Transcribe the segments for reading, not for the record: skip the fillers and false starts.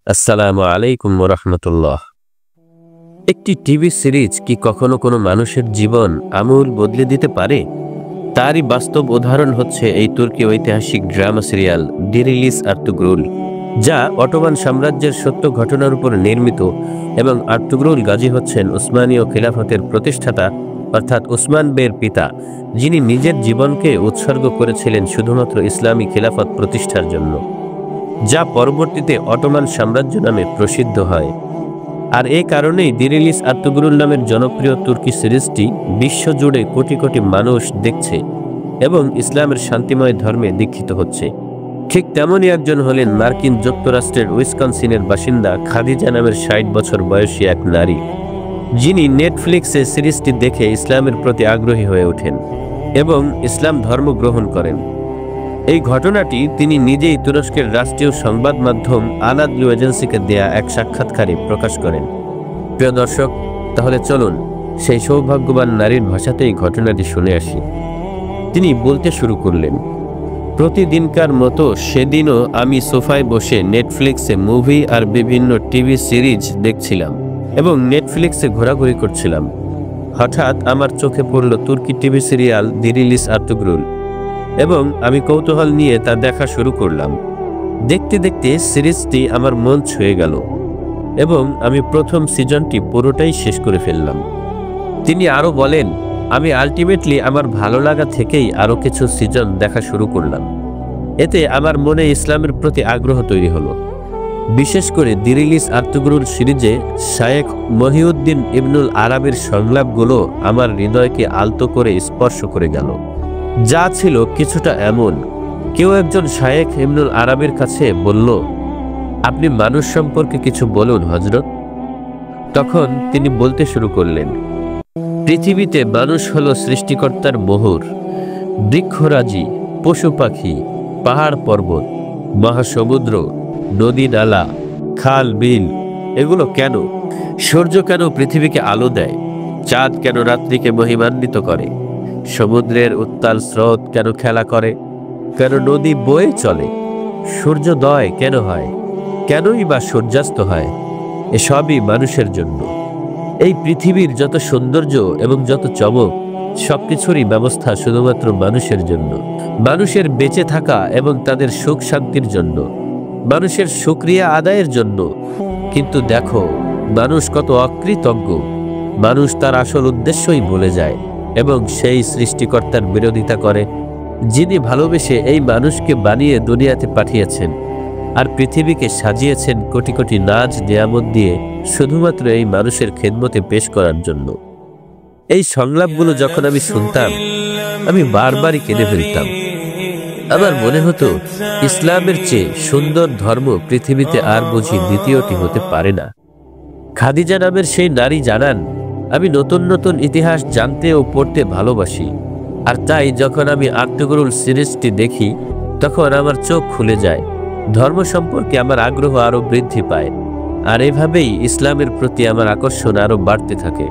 আসসালামু আলাইকুম ওয়া রাহমাতুল্লাহ। একটি টিভি সিরিজ কি কখনো কোনো মানুষের জীবন আমূল বদলে দিতে পারে? তারই বাস্তব উদাহরণ হচ্ছে এই তুর্কি ঐতিহাসিক ড্রামা সিরিয়াল ডিরিলিস আর্তুগ্রুল, যা অটোমান সাম্রাজ্যের সত্য ঘটনার উপর নির্মিত এবং আর্তুগ্রুল গাজী হচ্ছেন উসমানীয় খিলাফতের প্রতিষ্ঠাতা অর্থাৎ উসমান বের পিতা, যিনি নিজের জীবনকে উৎসর্গ করেছিলেন শুধুমাত্র ইসলামী খিলাফত প্রতিষ্ঠার জন্য, যা পরবর্তীতে অটোমান সাম্রাজ্য নামে প্রসিদ্ধ হয়। আর এই কারণেই ডিরিলিস আর্তুগ্রুল নামের জনপ্রিয় তুর্কি সিরিজটি বিশ্বজুড়ে কোটি কোটি মানুষ দেখছে এবং ইসলামের শান্তিময় ধর্মে দীক্ষিত হচ্ছে। ঠিক তেমনই একজন হলেন মার্কিন যুক্তরাষ্ট্রের উইসকনসিনের বাসিন্দা খাদিজা নামের ৬০ বছর বয়সী এক নারী, যিনি নেটফ্লিক্সে সিরিজটি দেখে ইসলামের প্রতি আগ্রহী হয়ে ওঠেন এবং ইসলাম ধর্ম গ্রহণ করেন। এই ঘটনাটি তিনি নিজেই তুরস্কের রাষ্ট্রীয় সংবাদ মাধ্যম আনাদলু এজেন্সিকে দেয়া এক সাক্ষাৎকারে প্রকাশ করেন। প্রিয় দর্শক, তাহলে চলুন সেই সৌভাগ্যবান নারীর ভাষাতেই ঘটনাটি শুনে আসি। তিনি বলতে শুরু করলেন, প্রতিদিনকার মতো সেদিনও আমি সোফায় বসে নেটফ্লিক্সে মুভি আর বিভিন্ন টিভি সিরিজ দেখছিলাম এবং নেটফ্লিক্সে ঘোরাঘুরি করছিলাম। হঠাৎ আমার চোখে পড়ল তুর্কি টিভি সিরিয়াল ডিরিলিস আর্তুগ্রুল এবং আমি কৌতূহল নিয়ে তা দেখা শুরু করলাম। দেখতে দেখতে সিরিজটি আমার মন ছুঁয়ে গেল এবং আমি প্রথম সিজনটি পুরোটাই শেষ করে ফেললাম। তিনি আরও বলেন, আমি আলটিমেটলি আমার ভালো লাগা থেকেই আরও কিছু সিজন দেখা শুরু করলাম। এতে আমার মনে ইসলামের প্রতি আগ্রহ তৈরি হলো। বিশেষ করে ডিরিলিস আর্তুগ্রুল সিরিজে শায়েখ মহিউদ্দিন ইবনুল আরাবির সংলাপগুলো আমার হৃদয়কে আলতো করে স্পর্শ করে গেল, যা ছিল কিছুটা এমন, কেউ একজন শায়েখ ইবনুল আরাবির কাছে বলল, আপনি মানুষ সম্পর্কে কিছু বলুন হযরত। তখন তিনি বলতে শুরু করলেন, পৃথিবীতে মানুষ হলো সৃষ্টিকর্তার মোহর। বৃক্ষরাজি, পশু পাখি, পাহাড় পর্বত, মহাসমুদ্র, নদী নালা, খাল বিল, এগুলো কেন? সূর্য কেন পৃথিবীকে আলো দেয়? চাঁদ কেন রাত্রিকে মহিমান্বিত করে? সমুদ্রের উত্তাল স্রোত কেন খেলা করে? কেন নদী বয়ে চলে? সূর্যোদয় কেন হয়? কেনই বা সূর্যাস্ত হয়? এসবই মানুষের জন্য। এই পৃথিবীর যত সৌন্দর্য এবং যত চমক, সবকিছুরই ব্যবস্থা শুধুমাত্র মানুষের জন্য, মানুষের বেঁচে থাকা এবং তাদের সুখ শান্তির জন্য, মানুষের শুকরিয়া আদায়ের জন্য। কিন্তু দেখো, মানুষ কত অকৃতজ্ঞ। মানুষ তার আসল উদ্দেশ্যই ভুলে যায় এবং সেই সৃষ্টিকর্তার বিরোধিতা করে, যিনি ভালোবেসে এই মানুষকে বানিয়ে দুনিয়াতে পাঠিয়েছেন আর পৃথিবীকে সাজিয়েছেন কোটি কোটি নাজ নিয়ামত দিয়ে শুধুমাত্র এই মানুষের খেদমতে পেশ করার জন্য। এই সংলাপগুলো যখন আমি শুনতাম, আমি বারবারই কেঁদে ফেলতাম। আমার মনে হতো, ইসলামের চেয়ে সুন্দর ধর্ম পৃথিবীতে আর বুঝি দ্বিতীয়টি হতে পারে না। খাদিজা নামের সেই নারী জানান, আমি নতুন নতুন ইতিহাস জানতে ও পড়তে ভালোবাসি, আর তাই যখন আমি আর্তুগ্রুল সিরিজটি দেখি তখন আমার চোখ খুলে যায়, ধর্ম সম্পর্কে আমার আগ্রহ আরও বৃদ্ধি পায়, আর এভাবেই ইসলামের প্রতি আমার আকর্ষণ আরও বাড়তে থাকে।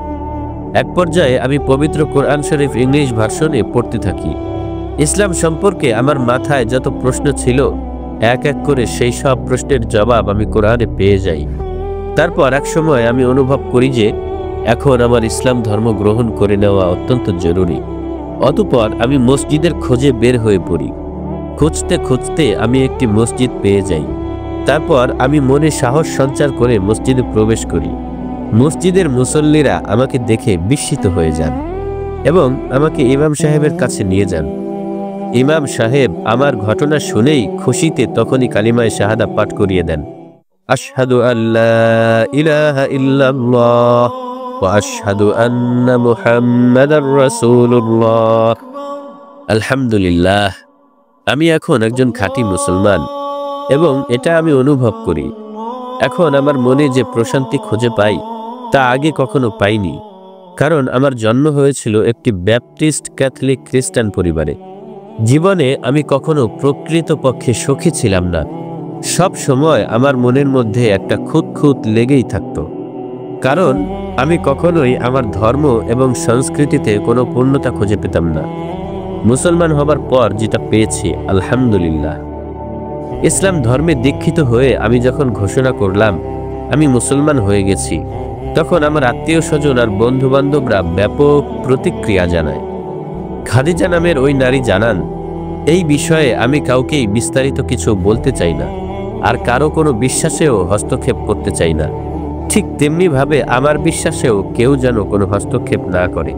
এক পর্যায়ে আমি পবিত্র কোরআন শরীফ ইংলিশ ভার্সনে পড়তে থাকি। ইসলাম সম্পর্কে আমার মাথায় যত প্রশ্ন ছিল, এক এক করে সেই সব প্রশ্নের জবাব আমি কোরআনে পেয়ে যাই। তারপর এক সময় আমি অনুভব করি যে এখন আমার ইসলাম ধর্ম গ্রহণ করে নেওয়া অত্যন্ত জরুরি। অতঃপর আমি মসজিদের খোঁজে বের হয়ে পড়ি। খুঁজতে খুঁজতে আমি একটি মসজিদ পেয়ে যাই। তারপর আমি মনে সাহস সঞ্চার করে মসজিদে প্রবেশ করি। মসজিদের মুসল্লিরা আমাকে দেখে বিস্মিত হয়ে যান এবং আমাকে ইমাম সাহেবের কাছে নিয়ে যান। ইমাম সাহেব আমার ঘটনা শুনেই খুশিতে তখনই কালিমায়ে শাহাদা পাঠ করিয়ে দেন, আশহাদু আল্লা ইলাহা ইল্লাল্লাহ ওয়া আশহাদু আন্না মুহাম্মাদার রাসূলুল্লাহ। আলহামদুলিল্লাহ, আমি এখন একজন খাঁটি মুসলমান এবং এটা আমি অনুভব করি। এখন আমার মনে যে প্রশান্তি খুঁজে পাই তা আগে কখনো পাইনি, কারণ আমার জন্ম হয়েছিল একটি ব্যাপটিস্ট ক্যাথলিক খ্রিস্টান পরিবারে। জীবনে আমি কখনো প্রকৃতপক্ষে সুখী ছিলাম না। সব সময় আমার মনের মধ্যে একটা খুঁতখুঁত লেগেই থাকত, কারণ আমি কখনোই আমার ধর্ম এবং সংস্কৃতিতে কোনো পূর্ণতা খুঁজে পেতাম না। মুসলমান হবার পর যেটা পেয়েছি, আলহামদুলিল্লাহ। ইসলাম ধর্মে দীক্ষিত হয়ে আমি যখন ঘোষণা করলাম আমি মুসলমান হয়ে গেছি, তখন আমার আত্মীয় স্বজন আর বন্ধু বান্ধবরা ব্যাপক প্রতিক্রিয়া জানায়। খাদিজা নামের ওই নারী জানান, এই বিষয়ে আমি কাউকেই বিস্তারিত কিছু বলতে চাই না, আর কারো কোনো বিশ্বাসেও হস্তক্ষেপ করতে চাই না। ঠিক তেমনিভাবে আমার বিশ্বাসেও কেউ যেন কোনো হস্তক্ষেপ না করে।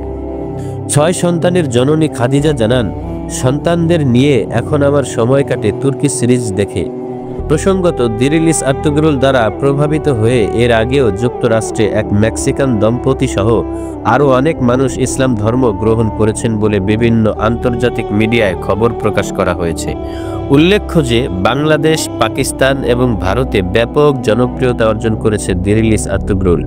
6 সন্তানের জননী খাদিজা জানান, সন্তানদের নিয়ে এখন আমার সময় কাটে তুর্কি সিরিজ দেখে। প্রসঙ্গত, দিরিলিস আর্তুগরুল দ্বারা প্রভাবিত হয়ে এর আগেও যুক্তরাষ্ট্রে এক মেক্সিকান দম্পতি সহ আরও অনেক মানুষ ইসলাম ধর্ম গ্রহণ করেছেন বলে বিভিন্ন আন্তর্জাতিক মিডিয়ায় খবর প্রকাশ করা হয়েছে। উল্লেখ্য যে বাংলাদেশ, পাকিস্তান এবং ভারতে ব্যাপক জনপ্রিয়তা অর্জন করেছে দিরিলিস আর্তুগরুল।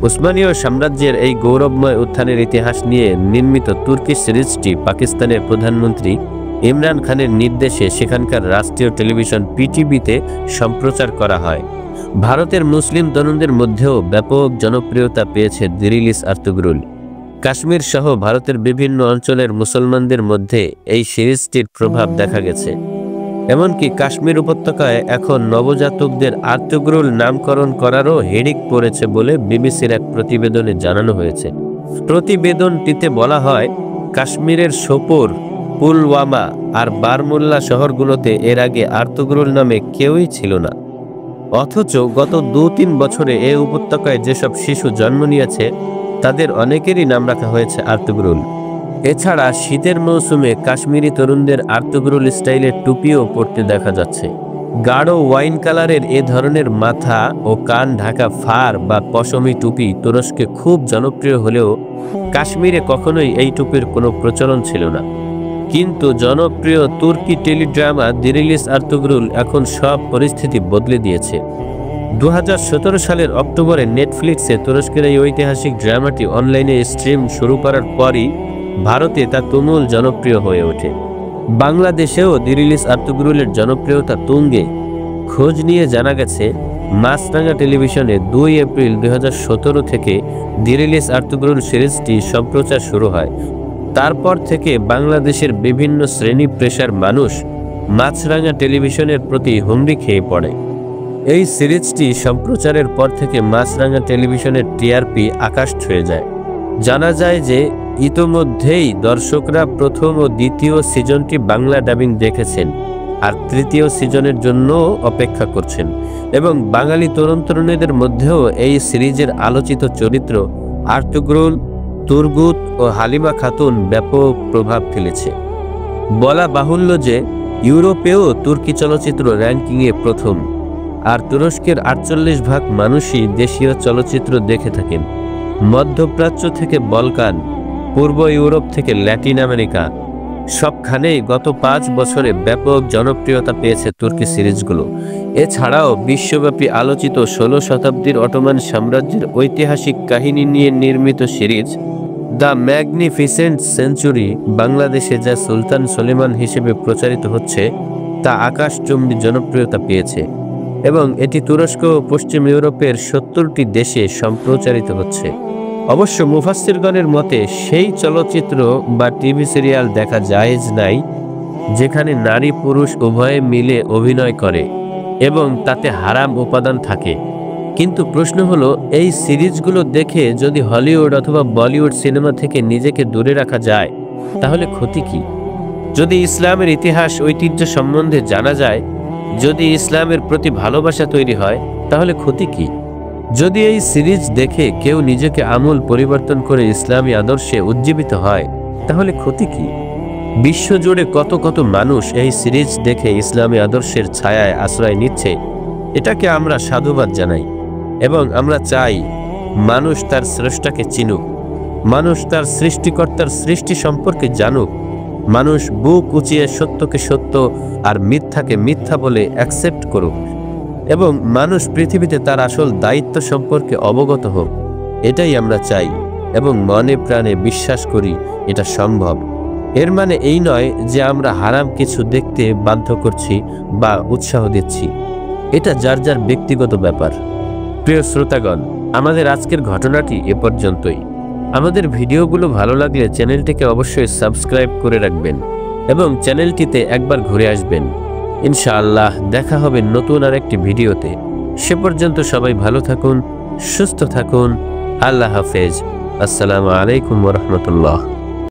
উসমানীয় সাম্রাজ্যের এই গৌরবময় উত্থানের ইতিহাস নিয়ে নির্মিত তুর্কি সিরিজটি পাকিস্তানের প্রধানমন্ত্রী ইমরান খানের নির্দেশে সেখানকার রাষ্ট্রীয় টেলিভিশন পিটিভিতে সম্প্রচার করা হয়। ভারতের মুসলিম তরুণদের মধ্যেও ব্যাপক জনপ্রিয়তা পেয়েছে দিরিলিস আর্তুগরুল। কাশ্মীর সহ ভারতের বিভিন্ন অঞ্চলের মুসলমানদের মধ্যে এই সিরিজটির প্রভাব দেখা গেছে। এমনকি কাশ্মীর উপত্যকায় এখন নবজাতকদের আর্তুগরুল নামকরণ করারও হিড়িক পড়েছে বলে বিবিসির এক প্রতিবেদনে জানানো হয়েছে। প্রতিবেদনটিতে বলা হয়, কাশ্মীরের সোপোর, পুলওয়ামা আর বারমুল্লা শহরগুলোতে এর আগে আর্তুগরুল নামে কেউই ছিল না। অথচ গত 2-3 বছরে এই উপত্যকায় যেসব শিশু জন্ম নিয়েছে তাদের অনেকেরই নাম রাখা হয়েছে আর্তুগরুল। এছাড়া শীতের মৌসুমে কাশ্মীরি তরুণদের আর্তুগরুল স্টাইলের টুপিও পরতে দেখা যাচ্ছে। গাঢ় ওয়াইন কালারের এ ধরনের মাথা ও কান ঢাকা ফার বা পশমি টুপি তুরস্কে খুব জনপ্রিয় হলেও কাশ্মীরে কখনোই এই টুপির কোনো প্রচলন ছিল না। কিন্তু জনপ্রিয় তুর্কি টেলিড্রামা দিরিলিস আর্তুগরুল এখন সব পরিস্থিতি বদলে দিয়েছে। 2017 সালের অক্টোবরে নেটফ্লিক্সে তুরস্কের এই ঐতিহাসিক ড্রামাটি অনলাইনে স্ট্রিম শুরু করার পরই ভারতে তা তুমুল জনপ্রিয় হয়ে ওঠে। বাংলাদেশেও দিরিলিস আর্তুগরুলের জনপ্রিয়তা তুঙ্গে। খোঁজ নিয়ে জানা গেছে, মাছরাঙা টেলিভিশনে 2 এপ্রিল 2017 থেকে দিরিলিস আর্তুগরুল সিরিজটি সম্প্রচার শুরু হয়। তারপর থেকে বাংলাদেশের বিভিন্ন শ্রেণী পেশার মানুষ মাছরাঙা টেলিভিশনের প্রতি হুমড়ি খেয়ে পড়ে। এই সিরিজটি সম্প্রচারের পর থেকে মাছরাঙা টেলিভিশনের টিআরপি আকাশ ছুঁয়ে যায়। জানা যায় যে ইতোমধ্যেই দর্শকরা প্রথম ও দ্বিতীয় সিজনটি বাংলা ডাবিং দেখেছেন, আর তৃতীয় সিজনের জন্য অপেক্ষা করছেন। এবং বাঙালি তরুণ তরুণীদের মধ্যেও এই সিরিজের আলোচিত চরিত্র আর্তুগরুল, তুর্গুত ও হালিমা খাতুন ব্যাপক প্রভাব ফেলেছে। বলা বাহুল্য যে ইউরোপেও তুর্কি চলচ্চিত্র র্যাঙ্কিংয়ে প্রথম, আর তুরস্কের 48% মানুষই দেশীয় চলচ্চিত্র দেখে থাকেন। মধ্যপ্রাচ্য থেকে বলকান, পূর্ব ইউরোপ থেকে ল্যাটিন আমেরিকা, সবখানেই গত 5 বছরে ব্যাপক জনপ্রিয়তা পেয়েছে তুর্কি সিরিজগুলো। এছাড়াও বিশ্বব্যাপী আলোচিত 16 শতাব্দীর অটোমান সাম্রাজ্যের ঐতিহাসিক কাহিনী নিয়ে নির্মিত সিরিজ দ্য ম্যাগনিফিসেন্ট সেঞ্চুরি বাংলাদেশে যা সুলতান সলিমান হিসেবে প্রচারিত হচ্ছে তা আকাশচুম্বী জনপ্রিয়তা পেয়েছে এবং এটি তুরস্ক ও পশ্চিম ইউরোপের 70টি দেশে সম্প্রচারিত হচ্ছে। অবশ্য মুফাসসিরগণের মতে সেই চলচ্চিত্র বা টিভি সিরিয়াল দেখা জায়েজ নাই যেখানে নারী পুরুষ উভয়ে মিলে অভিনয় করে এবং তাতে হারাম উপাদান থাকে। কিন্তু প্রশ্ন হলো, এই সিরিজগুলো দেখে যদি হলিউড অথবা বলিউড সিনেমা থেকে নিজেকে দূরে রাখা যায় তাহলে ক্ষতি কি? যদি ইসলামের ইতিহাস ঐতিহ্য সম্বন্ধে জানা যায়, যদি ইসলামের প্রতি ভালোবাসা তৈরি হয় তাহলে ক্ষতি কি? যদি এই সিরিজ দেখে কেউ নিজেকে আমূল পরিবর্তন করে ইসলামী আদর্শে উজ্জীবিত হয় তাহলে ক্ষতি কি? বিশ্বজুড়ে কত কত মানুষ এই সিরিজ দেখে ইসলামী আদর্শের ছায়ায় আশ্রয় নিচ্ছে। এটাকে আমরা সাধুবাদ জানাই এবং আমরা চাই মানুষ তার স্রষ্টাকে চিনুক, মানুষ তার সৃষ্টিকর্তার সৃষ্টি সম্পর্কে জানুক, মানুষ বুক উঁচিয়ে সত্যকে সত্য আর মিথ্যাকে মিথ্যা বলে অ্যাকসেপ্ট করুক এবং মানুষ পৃথিবীতে তার আসল দায়িত্ব সম্পর্কে অবগত হোক। এটাই আমরা চাই এবং মনে প্রাণে বিশ্বাস করি এটা সম্ভব। এর মানে এই নয় যে আমরা হারাম কিছু দেখতে বাধ্য করছি বা উৎসাহ দিচ্ছি। এটা যার যার ব্যক্তিগত ব্যাপার। প্রিয় শ্রোতাগণ, আমাদের আজকের ঘটনাটি এ পর্যন্তই। আমাদের ভিডিওগুলো ভালো লাগলে চ্যানেলটিকে অবশ্যই সাবস্ক্রাইব করে রাখবেন এবং চ্যানেলটিতে একবার ঘুরে আসবেন। ইনশাআল্লাহ দেখা হবে নতুন আরেকটি ভিডিওতে। সে পর্যন্ত সবাই ভালো থাকুন, সুস্থ থাকুন। আল্লাহ হাফেজ। আসসালামু আলাইকুম ওয়া রাহমাতুল্লাহ।